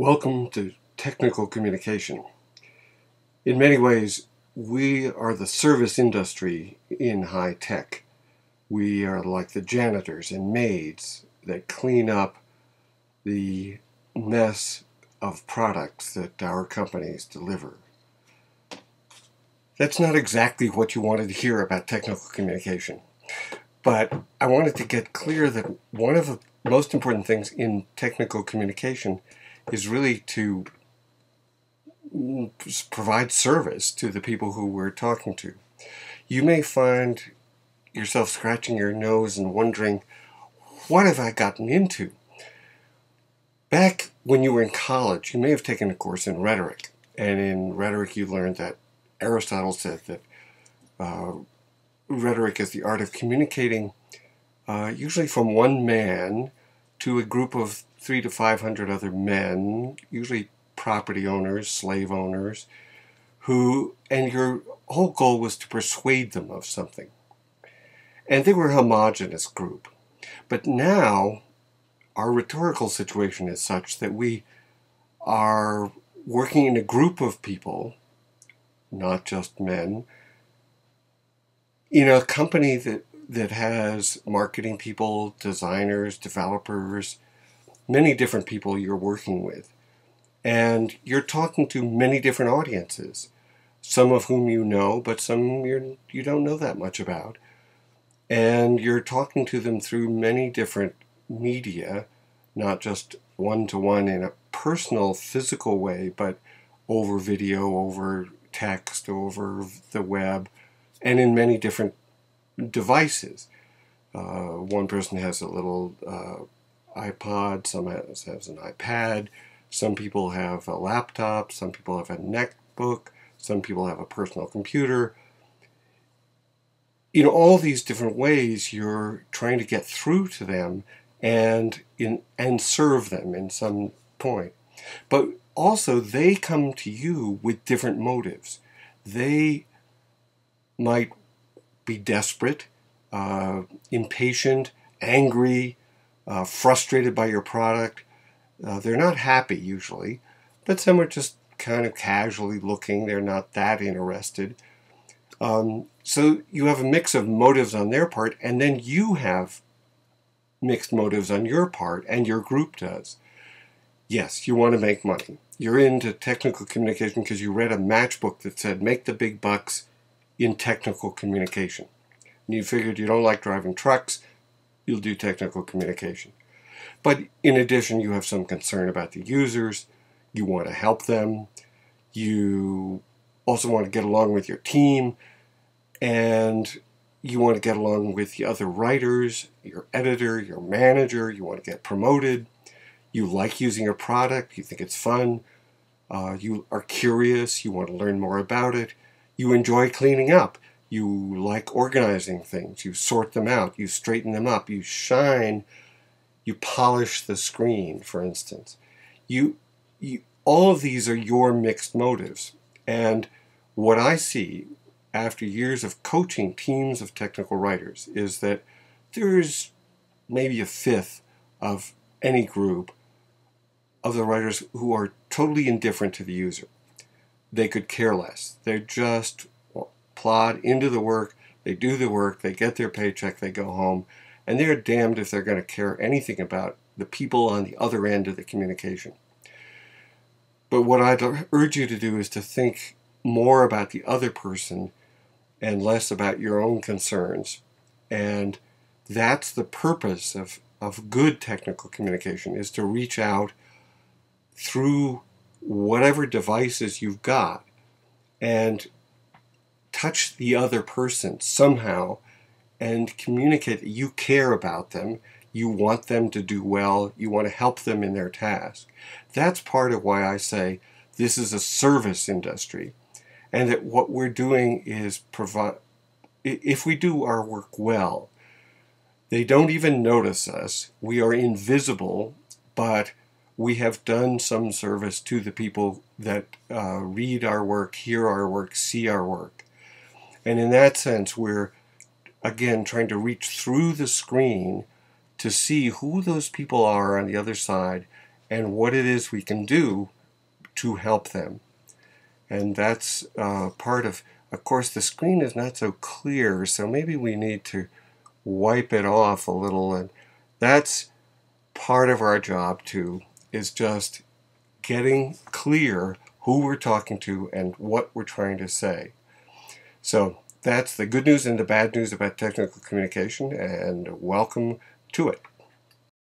Welcome to Technical Communication. In many ways, we are the service industry in high tech. We are like the janitors and maids that clean up the mess of products that our companies deliver. That's not exactly what you wanted to hear about technical communication, but I wanted to get clear that one of the most important things in technical communication is really to provide service to the people who we're talking to. You may find yourself scratching your nose and wondering, what have I gotten into? Back when you were in college, you may have taken a course in rhetoric. And in rhetoric, you learned that Aristotle said that rhetoric is the art of communicating usually from one man to a group of 300 to 500 other men, usually property owners, slave owners, and your whole goal was to persuade them of something. And they were a homogeneous group. But now, our rhetorical situation is such that we are working in a group of people, not just men, in a company that has marketing people, designers, developers, many different people you're working with. And you're talking to many different audiences, some of whom you know, but some you don't know that much about. And you're talking to them through many different media, not just one-to-one in a personal, physical way, but over video, over text, over the web, and in many different devices. One person has a little iPod, some has an iPad, some people have a laptop, some people have a netbook, some people have a personal computer. In all these different ways, you're trying to get through to them and serve them in some point. But also, they come to you with different motives. They might be desperate, impatient, angry, frustrated by your product. They're not happy usually, but some are just kind of casually looking. They're not that interested. So you have a mix of motives on their part, and then you have mixed motives on your part, and your group does. Yes, you want to make money. You're into technical communication because you read a matchbook that said, make the big bucks in technical communication. And you figured you don't like driving trucks, you'll do technical communication. But in addition, you have some concern about the users. You want to help them. You also want to get along with your team. And you want to get along with the other writers, your editor, your manager. You want to get promoted. You like using your product. You think it's fun. You are curious. You want to learn more about it. You enjoy cleaning up. You like organizing things. You sort them out. You straighten them up. You shine. You polish the screen, for instance. All of these are your mixed motives. And what I see after years of coaching teams of technical writers is that there's maybe a fifth of any group of the writers who are totally indifferent to the user. They could care less. They just plod into the work, they do the work, they get their paycheck, they go home, and they're damned if they're going to care anything about the people on the other end of the communication. But what I'd urge you to do is to think more about the other person and less about your own concerns. And that's the purpose of good technical communication, is to reach out through whatever devices you've got and touch the other person somehow and communicate that you care about them, you want them to do well, you want to help them in their task. That's part of why I say this is a service industry, and that what we're doing is provide, if we do our work well, they don't even notice us. We are invisible, but we have done some service to the people that read our work, hear our work, see our work. And in that sense, we're, again, trying to reach through the screen to see who those people are on the other side and what it is we can do to help them. And that's part of course, the screen is not so clear, so maybe we need to wipe it off a little, and that's part of our job too, is just getting clear who we're talking to and what we're trying to say. So that's the good news and the bad news about technical communication, and welcome to it.